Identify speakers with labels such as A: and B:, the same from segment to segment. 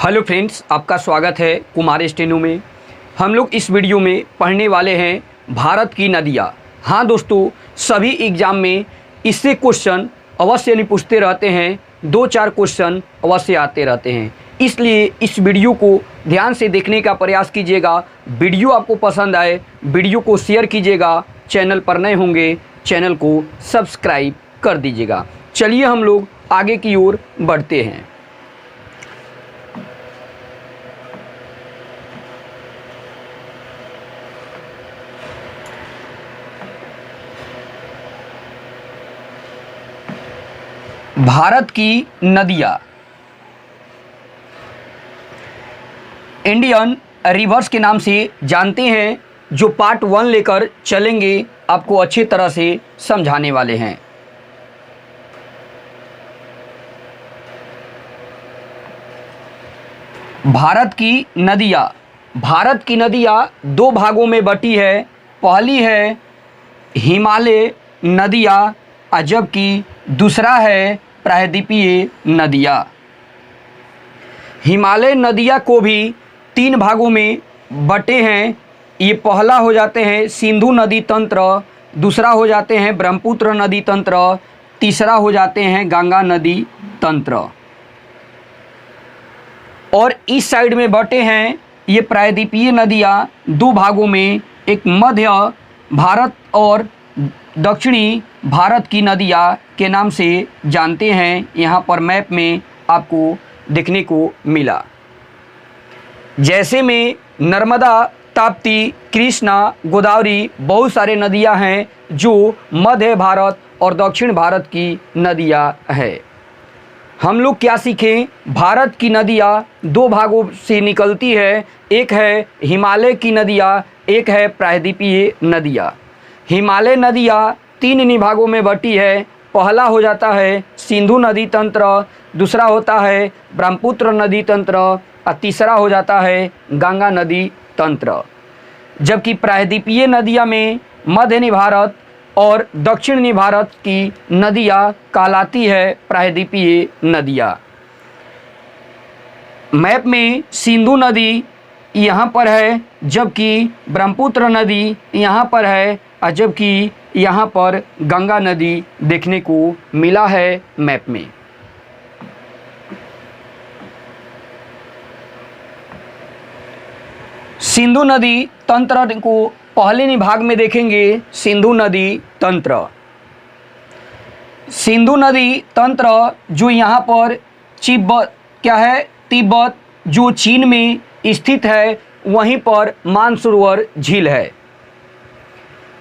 A: Hello friends, आपका स्वागत है कुमार स्टेनो में। हम लोग इस वीडियो में पढ़ने वाले हैं भारत की नदियाँ। हाँ दोस्तों, सभी एग्ज़ाम में इससे क्वेश्चन अवश्य नहीं पूछते रहते हैं, 2-4 क्वेश्चन अवश्य आते रहते हैं। इसलिए इस वीडियो को ध्यान से देखने का प्रयास कीजिएगा। वीडियो आपको पसंद आए, वीडियो को शेयर कीजिएगा। चैनल पर नए होंगे, चैनल को सब्सक्राइब कर दीजिएगा। चलिए हम लोग आगे की ओर बढ़ते हैं। भारत की नदियाँ। इंडियन रिवर्स के नाम से जानते हैं, जो पार्ट 1 लेकर चलेंगे आपको अच्छी तरह से समझाने वाले हैं। भारत की नदियाँ। भारत की नदियाँ 2 भागों में बटी है। पहली है हिमालय नदियाँ, जबकि दूसरा है प्रायद्वीपीय नदियाँ। हिमालय नदियाँ को भी 3 भागों में बटे हैं। ये पहला हो जाते हैं सिंधु नदी तंत्र, दूसरा हो जाते हैं ब्रह्मपुत्र नदी तंत्र, तीसरा हो जाते हैं गंगा नदी तंत्र। और इस साइड में बटे हैं ये प्रायद्वीपीय नदियाँ 2 भागों में, एक मध्य भारत और दक्षिणी भारत की नदियाँ के नाम से जानते हैं। यहाँ पर मैप में आपको देखने को मिला। जैसे में नर्मदा, ताप्ती, कृष्णा, गोदावरी, बहुत सारे नदियाँ हैं जो मध्य भारत और दक्षिण भारत की नदियाँ हैं। हम लोग क्या सीखें? भारत की नदियाँ 2 भागों से निकलती है। एक है हिमालय की नदियाँ, एक है प्रायद्वीपीय नदियाँ। हिमालय नदियाँ 3 भागों में बटी है। पहला हो जाता है सिंधु नदी तंत्र, दूसरा होता है ब्रह्मपुत्र नदी तंत्र और तीसरा हो जाता है गंगा नदी तंत्र। जबकि प्रायद्वीपीय नदियाँ में मध्य भारत और दक्षिणी भारत की नदियाँ कहलाती है प्रायद्वीपीय नदियाँ। मैप में सिंधु नदी यहाँ पर है, जबकि ब्रह्मपुत्र नदी यहाँ पर है, और जबकि यहाँ पर गंगा नदी देखने को मिला है मैप में। सिंधु नदी तंत्र को पहले भाग में देखेंगे। सिंधु नदी तंत्र। सिंधु नदी तंत्र जो यहाँ पर तिब्बत जो चीन में स्थित है, वहीं पर मानसरोवर झील है।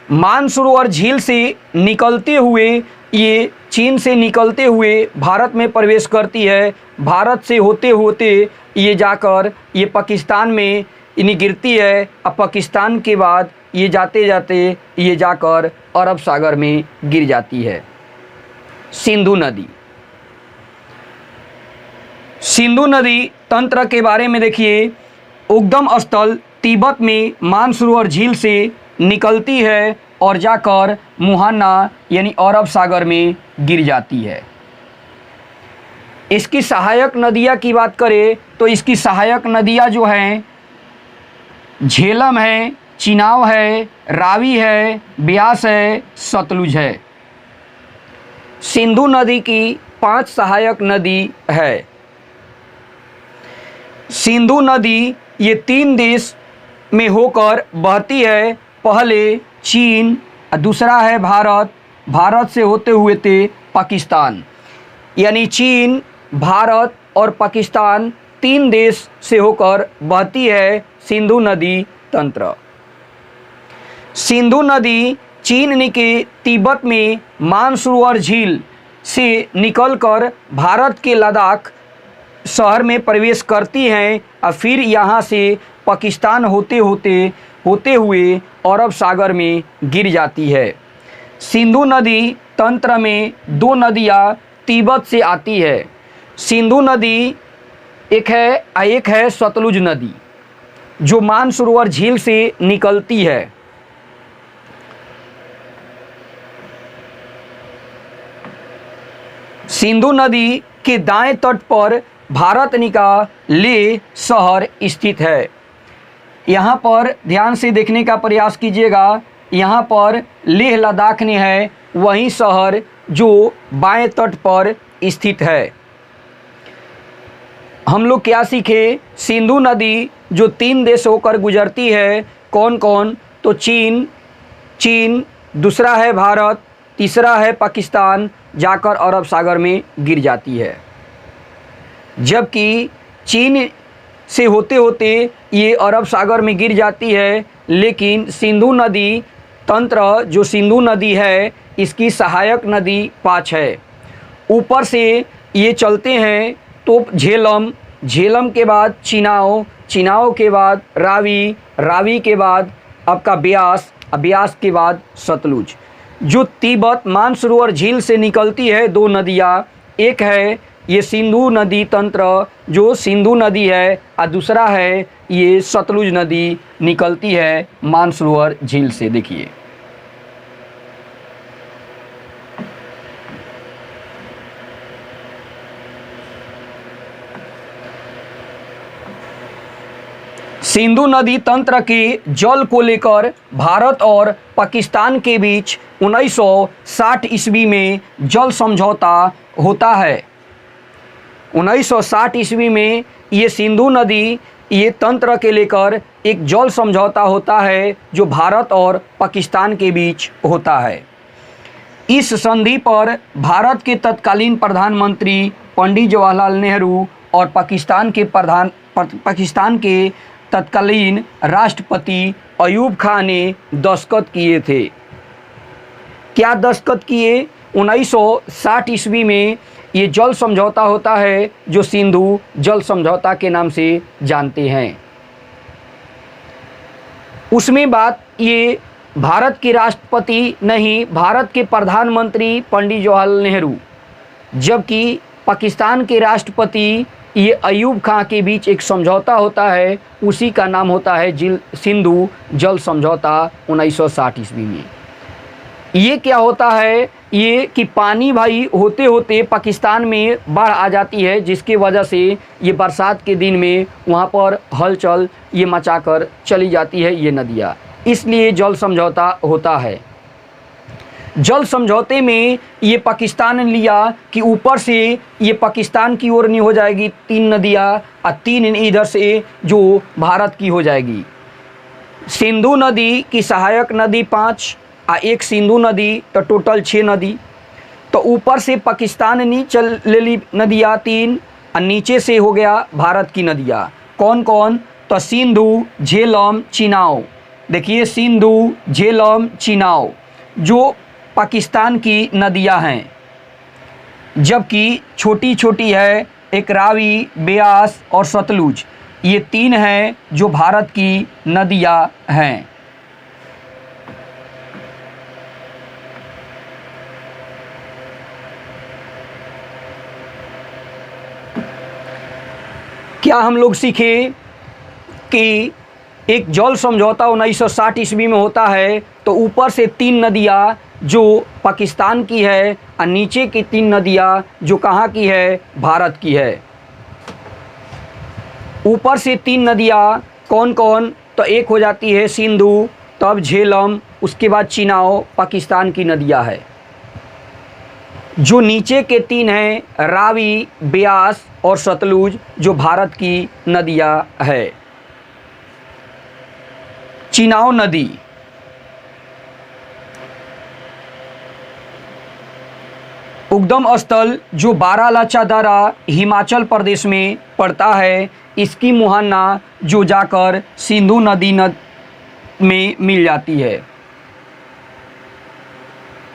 A: मानसरोवर झील से निकलते हुए ये चीन से निकलते हुए भारत में प्रवेश करती है। भारत से होते होते ये जाकर ये पाकिस्तान में इन्हीं गिरती है, और पाकिस्तान के बाद ये जाते जाते ये जाकर अरब सागर में गिर जाती है। सिंधु नदी। सिंधु नदी तंत्र के बारे में देखिए। उद्गम स्थल तिब्बत में मानसरोवर झील से निकलती है और जाकर मुहाना यानी अरब सागर में गिर जाती है। इसकी सहायक नदियाँ की बात करें तो इसकी सहायक नदियाँ जो हैं झेलम है, चिनाब है, रावी है, ब्यास है, सतलुज है। सिंधु नदी की 5 सहायक नदी है। सिंधु नदी ये 3 देश में होकर बहती है। पहले चीन, दूसरा है भारत, भारत से होते हुए पाकिस्तान। यानी चीन, भारत और पाकिस्तान 3 देश से होकर बहती है सिंधु नदी तंत्र। सिंधु नदी चीन के तिब्बत में मानसरोवर झील से निकलकर भारत के लद्दाख शहर में प्रवेश करती हैं और फिर यहाँ से पाकिस्तान होते हुए अरब सागर में गिर जाती है। सिंधु नदी तंत्र में 2 नदियाँ तिब्बत से आती है। सिंधु नदी एक है सतलुज नदी जो मानसरोवर झील से निकलती है। सिंधु नदी के दाएं तट पर भारत का लेह शहर स्थित है। यहाँ पर ध्यान से देखने का प्रयास कीजिएगा। यहाँ पर लेह लद्दाख ने है वही शहर जो बाएं तट पर स्थित है। हम लोग क्या सीखे? सिंधु नदी जो 3 देश होकर गुजरती है, कौन कौन? तो चीन, दूसरा है भारत, तीसरा है पाकिस्तान, जाकर अरब सागर में गिर जाती है। जबकि चीन से होते होते ये अरब सागर में गिर जाती है, लेकिन सिंधु नदी तंत्र जो सिंधु नदी है इसकी सहायक नदी 5 है। ऊपर से ये चलते हैं तो झेलम के बाद चिनाव के बाद रावी के बाद आपका ब्यास के बाद सतलुज। जो तिब्बत मानसरोवर झील से निकलती है 2 नदियाँ, एक है ये सिंधु नदी तंत्र जो सिंधु नदी है और दूसरा है ये सतलुज नदी निकलती है मानसरोवर झील से। देखिए सिंधु नदी तंत्र के जल को लेकर भारत और पाकिस्तान के बीच 1960 ईस्वी में जल समझौता होता है। 1960 ईस्वी में ये सिंधु नदी ये तंत्र के लेकर एक जल समझौता होता है जो भारत और पाकिस्तान के बीच होता है। इस संधि पर भारत के तत्कालीन प्रधानमंत्री पंडित जवाहरलाल नेहरू और पाकिस्तान के तत्कालीन राष्ट्रपति अयूब खान ने दस्तखत किए थे। क्या दस्तखत किए? 1960 ईस्वी में ये जल समझौता होता है जो सिंधु जल समझौता के नाम से जानते हैं। उसमें बात ये भारत के राष्ट्रपति नहीं, भारत के प्रधानमंत्री पंडित जवाहरलाल नेहरू, जबकि पाकिस्तान के राष्ट्रपति ये अयूब खां के बीच एक समझौता होता है, उसी का नाम होता है सिंधु जल समझौता 1960 ईस्वी में। ये क्या होता है? ये कि पानी भाई होते होते पाकिस्तान में बाढ़ आ जाती है, जिसकी वजह से ये बरसात के दिन में वहाँ पर हलचल ये मचाकर चली जाती है ये नदियाँ, इसलिए जल समझौता होता है। जल समझौते में ये पाकिस्तान ने लिया कि ऊपर से ये पाकिस्तान की ओर नहीं हो जाएगी 3 नदियाँ और 3 इधर से जो भारत की हो जाएगी। सिंधु नदी की सहायक नदी 5 और एक सिंधु नदी, तो टोटल 6 नदी। तो ऊपर से पाकिस्तान ने चल ले ली नदियाँ 3 और नीचे से हो गया भारत की नदियाँ। कौन कौन? तो सिंधु, झेलम, चिनाव। देखिए सिंधु, झेलम, चिनाव जो पाकिस्तान की नदियां हैं, जबकि छोटी छोटी है एक रावी, ब्यास और सतलुज, ये 3 हैं जो भारत की नदियां हैं। क्या हम लोग सीखे कि एक जल समझौता 1960 ईस्वी में होता है, तो ऊपर से 3 नदियाँ जो पाकिस्तान की है और नीचे की 3 नदियाँ जो कहाँ की है? भारत की है। ऊपर से 3 नदियाँ कौन कौन? तो एक हो जाती है सिंधु, तब झेलम, उसके बाद चिनाव, पाकिस्तान की नदियाँ है। जो नीचे के 3 हैं रावी, ब्यास और सतलुज जो भारत की नदियाँ है। चिनाव नदी उद्गम स्थल जो बारालाचा दर्रा हिमाचल प्रदेश में पड़ता है, इसकी मुहाना जो जाकर सिंधु नदी में मिल जाती है।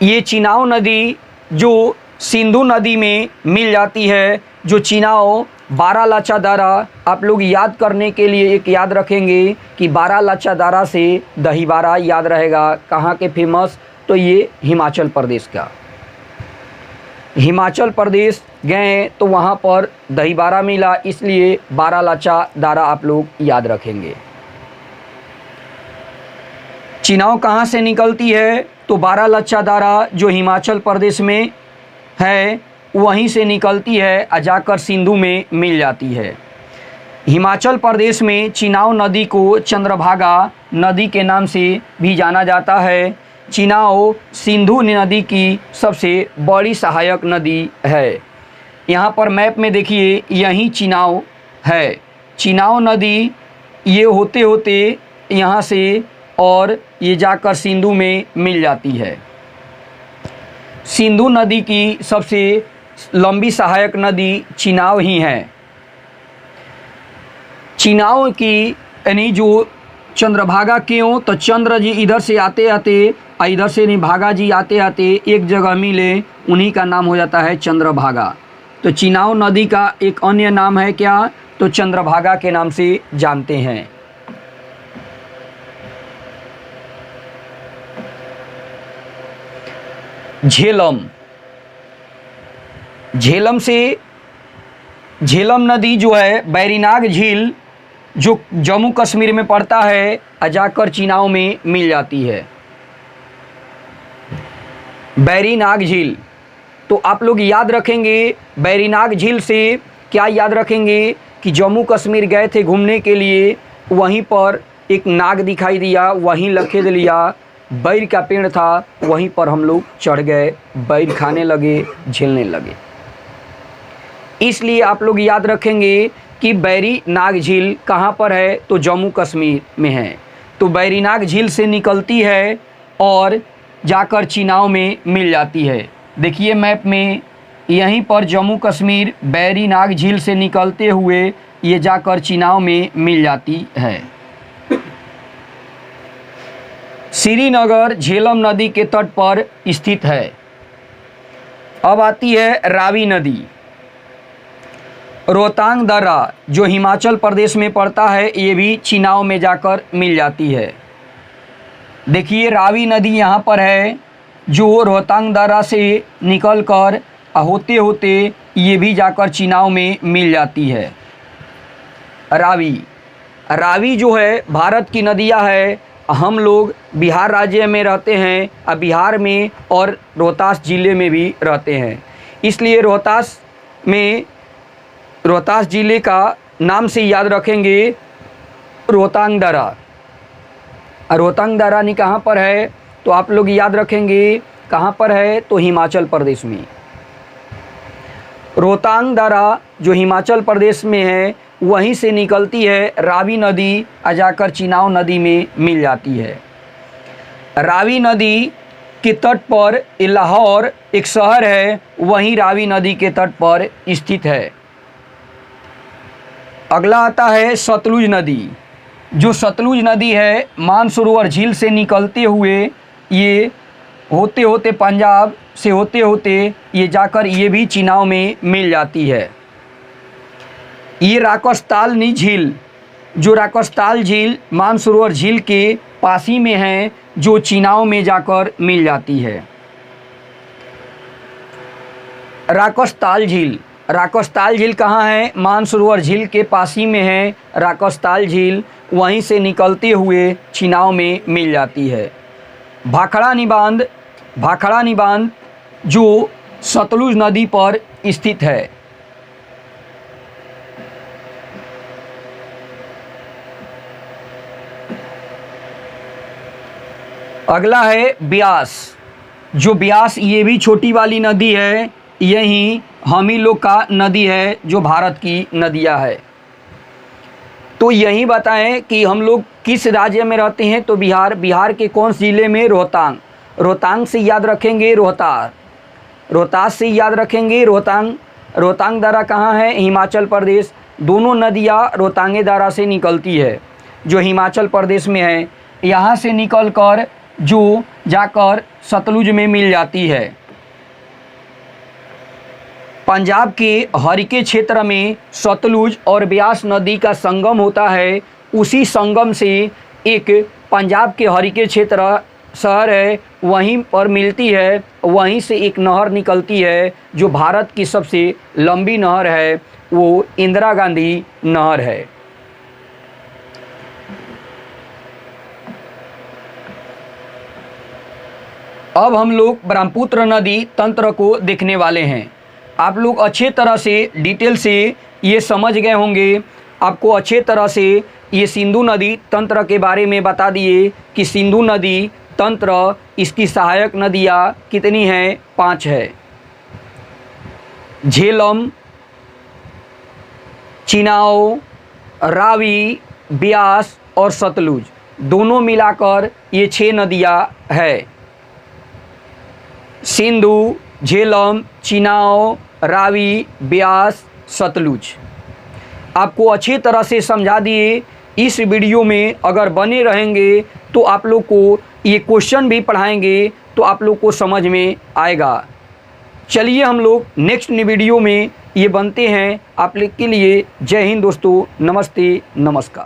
A: ये चिनाव नदी जो सिंधु नदी में मिल जाती है, जो चिनाव बारालाचा दर्रा, आप लोग याद करने के लिए एक याद रखेंगे कि बारालाचा दर्रा से दहीबारा याद रहेगा। कहाँ के फेमस? तो ये हिमाचल प्रदेश का। हिमाचल प्रदेश गए तो वहाँ पर दहीबारा मिला, इसलिए बारालाचा दर्रा आप लोग याद रखेंगे। चिनाव कहाँ से निकलती है? तो बारालाचा दर्रा जो हिमाचल प्रदेश में है वहीं से निकलती है और जाकर सिंधु में मिल जाती है। हिमाचल प्रदेश में चिनाब नदी को चंद्रभागा नदी के नाम से भी जाना जाता है। चिनाब सिंधु नदी की सबसे बड़ी सहायक नदी है। यहाँ पर मैप में देखिए, यहीं चिनाब है। चिनाब नदी ये होते होते यहाँ से और ये जाकर सिंधु में मिल जाती है। सिंधु नदी की सबसे लंबी सहायक नदी चिनाब ही है। चिनाब की यानी जो चंद्रभागा क्यों, तो चंद्र जी इधर से आते आते और इधर से नहीं भागा जी आते आते एक जगह मिले, उन्हीं का नाम हो जाता है चंद्रभागा। तो चिनाब नदी का एक अन्य नाम है क्या, तो चंद्रभागा के नाम से जानते हैं। झेलम, झेलम से झेलम नदी जो है बैरीनाग झील जो जम्मू कश्मीर में पड़ता है, जाकर चिनाब में मिल जाती है। बैरीनाग झील, तो आप लोग याद रखेंगे बैरीनाग झील से क्या याद रखेंगे कि जम्मू कश्मीर गए थे घूमने के लिए, वहीं पर एक नाग दिखाई दिया, वहीं लखेद लिया, बैर का पेड़ था, वहीं पर हम लोग चढ़ गए, बैर खाने लगे, झेलने लगे। इसलिए आप लोग याद रखेंगे कि बैरीनाग झील कहाँ पर है, तो जम्मू कश्मीर में है। तो बैरीनाग झील से निकलती है और जाकर चिनाब में मिल जाती है। देखिए मैप में, यहीं पर जम्मू कश्मीर बैरीनाग झील से निकलते हुए ये जाकर चिनाब में मिल जाती है। श्रीनगर झेलम नदी के तट पर स्थित है। अब आती है रावी नदी। रोहतांग दर्रा जो हिमाचल प्रदेश में पड़ता है, ये भी चिनाब में जाकर मिल जाती है। देखिए रावी नदी यहाँ पर है, जो रोहतांग दर्रा से निकलकर होते होते ये भी जाकर चिनाब में मिल जाती है। रावी, रावी जो है भारत की नदियाँ है। हम लोग बिहार राज्य में रहते हैं और बिहार में और रोहतास ज़िले में भी रहते हैं, इसलिए रोहतास में रोहतास ज़िले का नाम से याद रखेंगे रोहतांग दर्रा। रोहतांग दर्रा नहीं कहाँ पर है, तो आप लोग याद रखेंगे कहाँ पर है, तो हिमाचल प्रदेश में। रोहतांग दर्रा जो हिमाचल प्रदेश में है, वहीं से निकलती है रावी नदी, जाकर चिनाब नदी में मिल जाती है। रावी नदी के तट पर लाहौर एक शहर है, वहीं रावी नदी के तट पर स्थित है। अगला आता है सतलुज नदी। जो सतलुज नदी है, मानसरोवर झील से निकलते हुए ये होते होते पंजाब से होते होते ये जाकर ये भी चिनाब में मिल जाती है। ये राकसताल झील, जो राकसताल झील मानसरोवर झील के पास ही में है, जो चिनाब में जाकर मिल जाती है। राकसताल झील, राकसताल झील कहाँ है, मानसरोवर झील के पास ही में है राकसताल झील, वहीं से निकलते हुए चिनाब में मिल जाती है। भाखड़ा निबांध, भाखड़ा निबांध जो सतलुज नदी पर स्थित है। अगला है ब्यास। जो ब्यास ये भी छोटी वाली नदी है, यही हम ही लोग का नदी है, जो भारत की नदियाँ है। तो यही बताएं कि हम लोग किस राज्य में रहते हैं, तो बिहार। बिहार के कौन से ज़िले में, रोहतांग। रोहतांग से याद रखेंगे रोहतास, रोहतास से याद रखेंगे रोहतांग। रोहतांग दर्रा कहाँ है, हिमाचल प्रदेश। दोनों नदियाँ रोहतांगे दर्रा से निकलती है, जो हिमाचल प्रदेश में है। यहाँ से निकलकर जो जाकर सतलुज में मिल जाती है। पंजाब के हरिके क्षेत्र में सतलुज और ब्यास नदी का संगम होता है। उसी संगम से एक पंजाब के हरिके क्षेत्र शहर है, वहीं पर मिलती है। वहीं से एक नहर निकलती है, जो भारत की सबसे लंबी नहर है, वो इंदिरा गांधी नहर है। अब हम लोग ब्रह्मपुत्र नदी तंत्र को देखने वाले हैं। आप लोग अच्छे तरह से डिटेल से ये समझ गए होंगे। आपको अच्छे तरह से ये सिंधु नदी तंत्र के बारे में बता दिए कि सिंधु नदी तंत्र इसकी सहायक नदियाँ कितनी हैं, 5 है। झेलम, चिनाव, रावी, ब्यास और सतलुज, दोनों मिलाकर ये 6 नदियाँ है। सिंधु, झेलम, चिनाव, रावी, ब्यास, सतलुज आपको अच्छी तरह से समझा दिए। इस वीडियो में अगर बने रहेंगे तो आप लोग को ये क्वेश्चन भी पढ़ाएंगे तो आप लोग को समझ में आएगा। चलिए हम लोग नेक्स्ट वीडियो में ये बनते हैं। आप लोग के लिए जय हिंद दोस्तों, नमस्ते, नमस्कार।